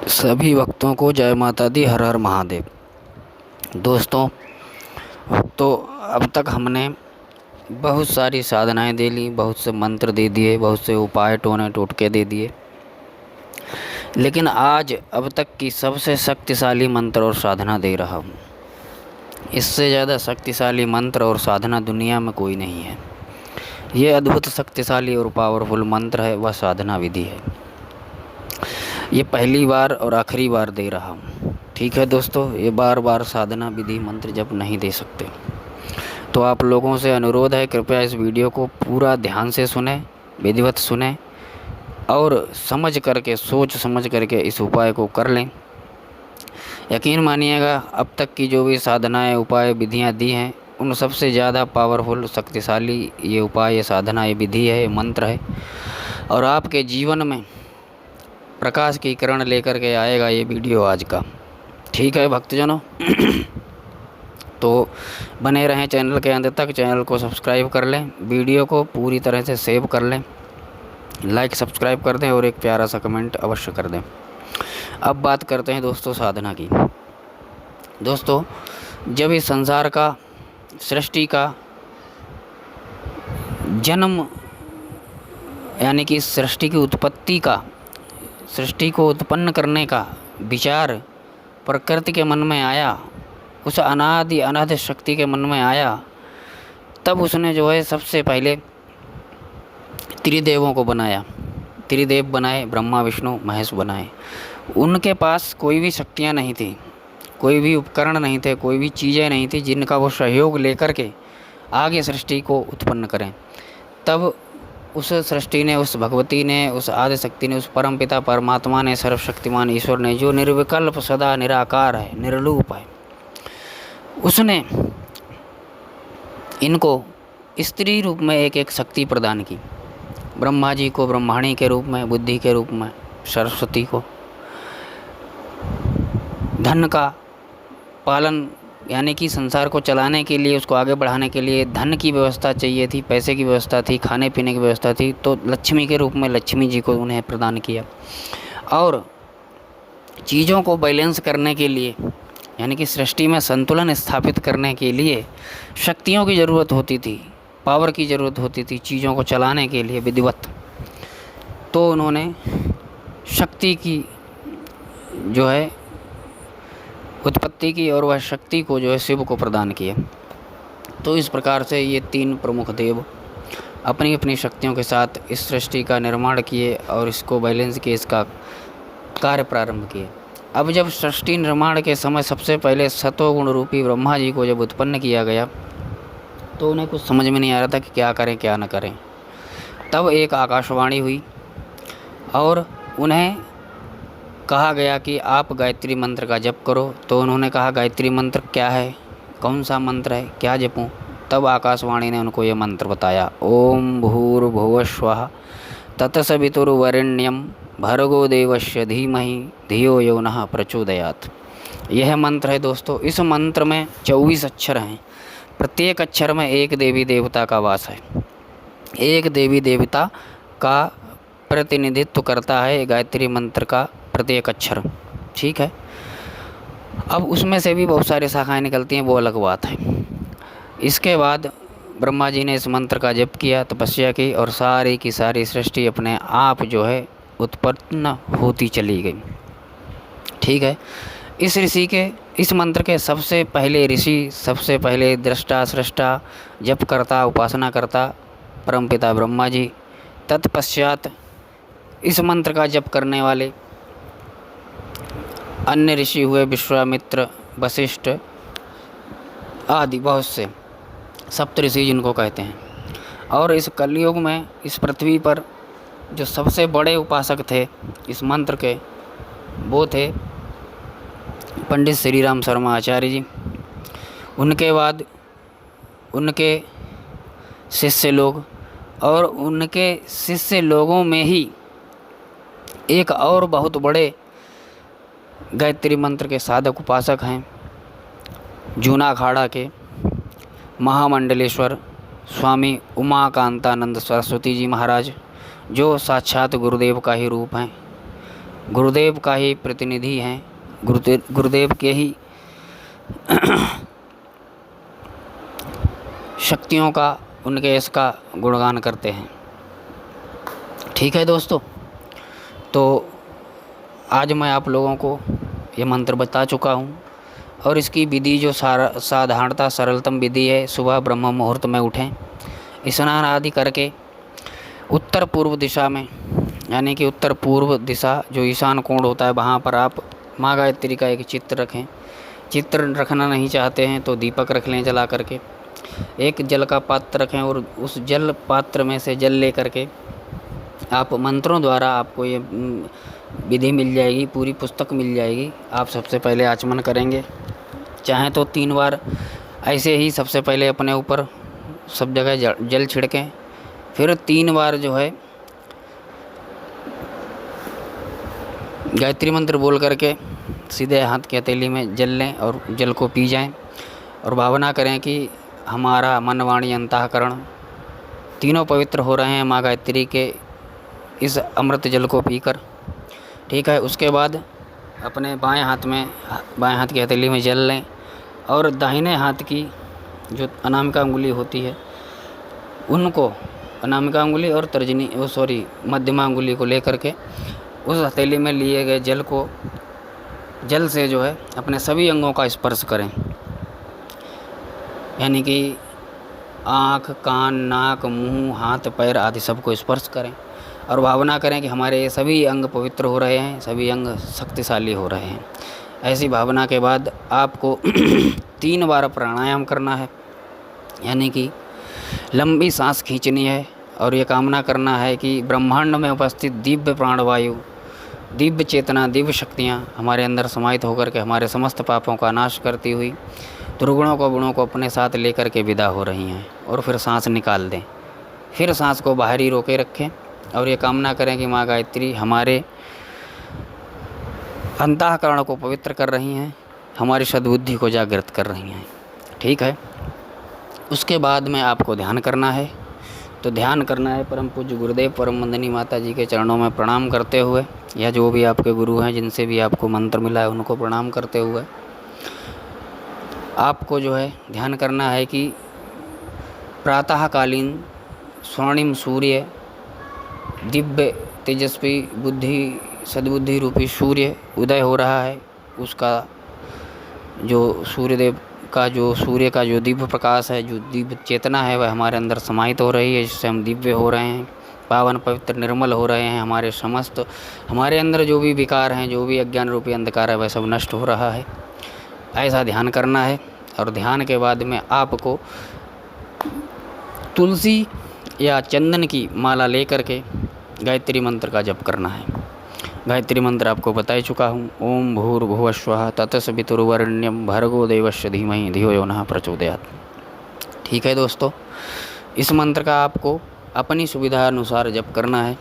सभी भक्तों को जय माता दी, हर हर महादेव। दोस्तों, तो अब तक हमने बहुत सारी साधनाएं दे ली, बहुत से मंत्र दे दिए, बहुत से उपाय टोने टोटके दे दिए, लेकिन आज अब तक की सबसे शक्तिशाली मंत्र और साधना दे रहा हूँ। इससे ज़्यादा शक्तिशाली मंत्र और साधना दुनिया में कोई नहीं है। ये अद्भुत शक्तिशाली और पावरफुल मंत्र है, वह साधना विधि है। ये पहली बार और आखिरी बार दे रहा हूँ। ठीक है दोस्तों, ये बार बार साधना विधि मंत्र जब नहीं दे सकते, तो आप लोगों से अनुरोध है, कृपया इस वीडियो को पूरा ध्यान से सुने, विधिवत सुने और समझ करके, सोच समझ करके इस उपाय को कर लें। यकीन मानिएगा, अब तक की जो भी साधनाएं, उपाय, विधियां दी हैं, उन सबसे ज़्यादा पावरफुल, शक्तिशाली ये उपाय, ये साधना, ये विधि है, ये मंत्र है, और आपके जीवन में प्रकाश की किरण लेकर के आएगा ये वीडियो आज का। ठीक है भक्तजनों, तो बने रहें चैनल के अंत तक। चैनल को सब्सक्राइब कर लें, वीडियो को पूरी तरह से सेव कर लें, लाइक सब्सक्राइब कर दें और एक प्यारा सा कमेंट अवश्य कर दें। अब बात करते हैं दोस्तों साधना की। दोस्तों, जब इस संसार का, सृष्टि का जन्म, यानी कि सृष्टि की उत्पत्ति का, सृष्टि को उत्पन्न करने का विचार प्रकृति के मन में आया, उस अनादि अनंत शक्ति के मन में आया, तब उसने जो है सबसे पहले त्रिदेवों को बनाया। त्रिदेव बनाए, ब्रह्मा विष्णु महेश बनाए। उनके पास कोई भी शक्तियाँ नहीं थी, कोई भी उपकरण नहीं थे, कोई भी चीज़ें नहीं थी जिनका वो सहयोग लेकर के आगे सृष्टि को उत्पन्न करें। तब उस सृष्टि ने, उस भगवती ने, उस आदि शक्ति ने, उस परमपिता परमात्मा ने, सर्वशक्तिमान ईश्वर ने, जो निर्विकल्प सदा निराकार है, निर्लूप है, उसने इनको स्त्री रूप में एक एक शक्ति प्रदान की। ब्रह्मा जी को ब्रह्माणी के रूप में, बुद्धि के रूप में सरस्वती को, धन का पालन, यानी कि संसार को चलाने के लिए, उसको आगे बढ़ाने के लिए धन की व्यवस्था चाहिए थी, पैसे की व्यवस्था थी, खाने पीने की व्यवस्था थी, तो लक्ष्मी के रूप में लक्ष्मी जी को उन्हें प्रदान किया। और चीज़ों को बैलेंस करने के लिए, यानी कि सृष्टि में संतुलन स्थापित करने के लिए शक्तियों की ज़रूरत होती थी, पावर की ज़रूरत होती थी चीज़ों को चलाने के लिए विधिवत। तो उन्होंने शक्ति की जो है उत्पत्ति की, और वह शक्ति को जो है शिव को प्रदान किया। तो इस प्रकार से ये तीन प्रमुख देव अपनी अपनी शक्तियों के साथ इस सृष्टि का निर्माण किए और इसको बैलेंस किए, इसका कार्य प्रारंभ किए। अब जब सृष्टि निर्माण के समय सबसे पहले सतोगुण रूपी ब्रह्मा जी को जब उत्पन्न किया गया, तो उन्हें कुछ समझ में नहीं आ रहा था कि क्या करें क्या न करें। तब एक आकाशवाणी हुई और उन्हें कहा गया कि आप गायत्री मंत्र का जप करो। तो उन्होंने कहा, गायत्री मंत्र क्या है, कौन सा मंत्र है, क्या जपूं? तब आकाशवाणी ने उनको ये मंत्र बताया, ओम भूर्भुवः स्वः तत्सवितुर्वरेण्यं भर्गो देवस्य धीमहि धियो यो नः प्रचोदयात्। यह मंत्र है दोस्तों। इस मंत्र में 24 अक्षर हैं। प्रत्येक अक्षर में एक देवी देवता का वास है, एक देवी देवता का प्रतिनिधित्व करता है गायत्री मंत्र का प्रत्येक अक्षर। ठीक है, अब उसमें से भी बहुत सारी शाखाएं निकलती हैं, वो अलग बात है। इसके बाद ब्रह्मा जी ने इस मंत्र का जप किया, तपस्या की, और सारी की सारी सृष्टि अपने आप जो है उत्पन्न होती चली गई। ठीक है, इस ऋषि के, इस मंत्र के सबसे पहले ऋषि, सबसे पहले दृष्टा, सृष्टा, जपकर्ता, उपासना करता परमपिता ब्रह्मा जी। तत्पश्चात इस मंत्र का जप करने वाले अन्य ऋषि हुए विश्वामित्र, वशिष्ठ आदि बहुत से सप्त ऋषि जिनको कहते हैं। और इस कलयुग में इस पृथ्वी पर जो सबसे बड़े उपासक थे इस मंत्र के, वो थे पंडित श्री राम शर्मा आचार्य जी। उनके बाद उनके शिष्य लोग, और उनके शिष्य लोगों में ही एक और बहुत बड़े गायत्री मंत्र के साधक उपासक हैं, जूना अखाड़ा के महामंडलेश्वर स्वामी उमाकांतानंद सरस्वती जी महाराज, जो साक्षात गुरुदेव का ही रूप हैं। गुरुदेव का ही प्रतिनिधि हैं, गुरुदेव के ही शक्तियों का, उनके यश का गुणगान करते हैं। ठीक है दोस्तों, तो आज मैं आप लोगों को ये मंत्र बता चुका हूँ और इसकी विधि जो साधारणता सरलतम विधि है, सुबह ब्रह्म मुहूर्त में उठें, स्नान आदि करके उत्तर पूर्व दिशा में, यानी कि उत्तर पूर्व दिशा जो ईशान कोण होता है, वहाँ पर आप माँ गायत्री का एक चित्र रखें। चित्र रखना नहीं चाहते हैं तो दीपक रख लें जला करके। एक जल का पात्र रखें और उस जल पात्र में से जल ले करके आप मंत्रों द्वारा, आपको ये विधि मिल जाएगी, पूरी पुस्तक मिल जाएगी। आप सबसे पहले आचमन करेंगे, चाहें तो 3 बार ऐसे ही सबसे पहले अपने ऊपर सब जगह जल छिड़कें, फिर 3 बार जो है गायत्री मंत्र बोल करके सीधे हाथ की हथेली में जल लें और जल को पी जाएं और भावना करें कि हमारा मन वाणी अंतःकरण तीनों पवित्र हो रहे हैं माँ गायत्री के इस अमृत जल को पीकर। ठीक है, उसके बाद अपने बाएं हाथ की हथेली में जल लें और दाहिने हाथ की जो अनामिका अंगुली होती है उनको, अनामिका अंगुली और मध्यमा अंगुली को लेकर के उस हथेली में लिए गए जल से जो है अपने सभी अंगों का स्पर्श करें, यानी कि आँख, कान, नाक, मुंह, हाथ, पैर आदि सबको स्पर्श करें और भावना करें कि हमारे ये सभी अंग पवित्र हो रहे हैं, सभी अंग शक्तिशाली हो रहे हैं। ऐसी भावना के बाद आपको 3 बार प्राणायाम करना है, यानी कि लंबी सांस खींचनी है और ये कामना करना है कि ब्रह्मांड में उपस्थित दिव्य प्राणवायु, दिव्य चेतना, दिव्य शक्तियाँ हमारे अंदर समाहित होकर के हमारे समस्त पापों का नाश करती हुई दुर्गुणों को, गुणों को अपने साथ लेकर के विदा हो रही हैं। और फिर सांस निकाल दें, फिर सांस को बाहर ही रोके रखें और ये कामना करें कि माँ गायत्री हमारे अंतःकरण को पवित्र कर रही हैं, हमारी सद्बुद्धि को जागृत कर रही हैं। ठीक है, उसके बाद में आपको ध्यान करना है। तो ध्यान करना है परम पूज्य गुरुदेव परम वंदनीय माता जी के चरणों में प्रणाम करते हुए, या जो भी आपके गुरु हैं जिनसे भी आपको मंत्र मिला है उनको प्रणाम करते हुए आपको जो है ध्यान करना है कि प्रातःकालीन स्वर्णिम सूर्य, दिव्य तेजस्वी सद्बुद्धि रूपी सूर्य उदय हो रहा है। उसका जो सूर्य का जो दिव्य प्रकाश है, जो दिव्य चेतना है, वह हमारे अंदर समाहित हो रही है, जिससे हम दिव्य हो रहे हैं, पावन पवित्र निर्मल हो रहे हैं। हमारे अंदर जो भी विकार हैं, जो भी अज्ञान रूपी अंधकार है, वह सब नष्ट हो रहा है। ऐसा ध्यान करना है और ध्यान के बाद में आपको तुलसी या चंदन की माला लेकर के गायत्री मंत्र का जप करना है। गायत्री मंत्र आपको बता ही चुका हूँ। ओम भूर्भुवस्वः तत्सवितुर्वरेण्यं भर्गो देवस्य धीमहि धियो यो नः प्रचोदयात्। ठीक है दोस्तों, इस मंत्र का आपको अपनी सुविधा अनुसार जप करना है।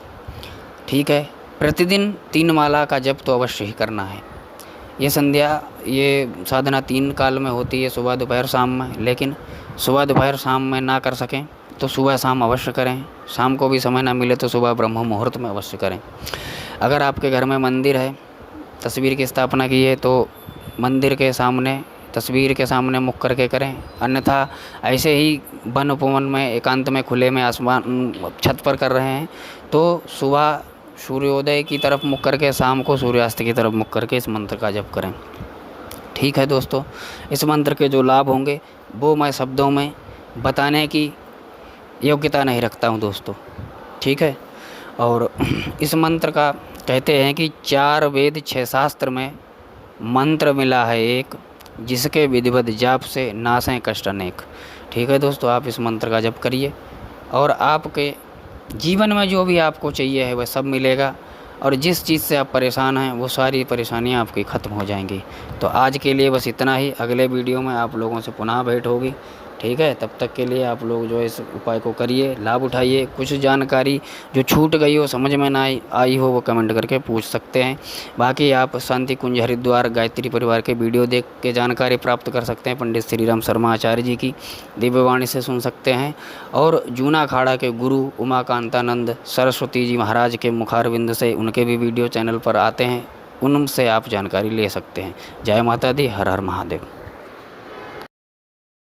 ठीक है, प्रतिदिन 3 माला का जप तो अवश्य ही करना है। ये साधना 3 काल में होती है, सुबह दोपहर शाम में, लेकिन सुबह दोपहर शाम में ना कर सकें तो सुबह शाम अवश्य करें। शाम को भी समय ना मिले तो सुबह ब्रह्म मुहूर्त में अवश्य करें। अगर आपके घर में मंदिर है, तस्वीर की स्थापना की है, तो मंदिर के सामने, तस्वीर के सामने मुख करके करें। अन्यथा ऐसे ही वन उपवन में, एकांत में, खुले में, आसमान छत पर कर रहे हैं तो सुबह सूर्योदय की तरफ मुख करके, शाम को सूर्यास्त की तरफ मुख करके इस मंत्र का जप करें। ठीक है दोस्तों, इस मंत्र के जो लाभ होंगे वो मैं शब्दों में बताने की योग्यता नहीं रखता हूँ दोस्तों। ठीक है, और इस मंत्र का कहते हैं कि 4 वेद 6 शास्त्र में मंत्र मिला है एक, जिसके विधिवत जाप से नासें कष्ट अनेक। ठीक है दोस्तों, आप इस मंत्र का जप करिए और आपके जीवन में जो भी आपको चाहिए है वह सब मिलेगा, और जिस चीज़ से आप परेशान हैं वो सारी परेशानियां आपकी ख़त्म हो जाएंगी। तो आज के लिए बस इतना ही। अगले वीडियो में आप लोगों से पुनः भेंट होगी। ठीक है, तब तक के लिए आप लोग जो है इस उपाय को करिए, लाभ उठाइए। कुछ जानकारी जो छूट गई हो, समझ में ना आई हो, वो कमेंट करके पूछ सकते हैं। बाकी आप शांति कुंज हरिद्वार गायत्री परिवार के वीडियो देख के जानकारी प्राप्त कर सकते हैं। पंडित श्री राम शर्मा आचार्य जी की दिव्यवाणी से सुन सकते हैं, और जूना अखाड़ा के गुरु उमाकांतानंद सरस्वती जी महाराज के मुखारविंद से उनके भी वीडियो चैनल पर आते हैं, उनसे आप जानकारी ले सकते हैं। जय माता दी, हर हर महादेव।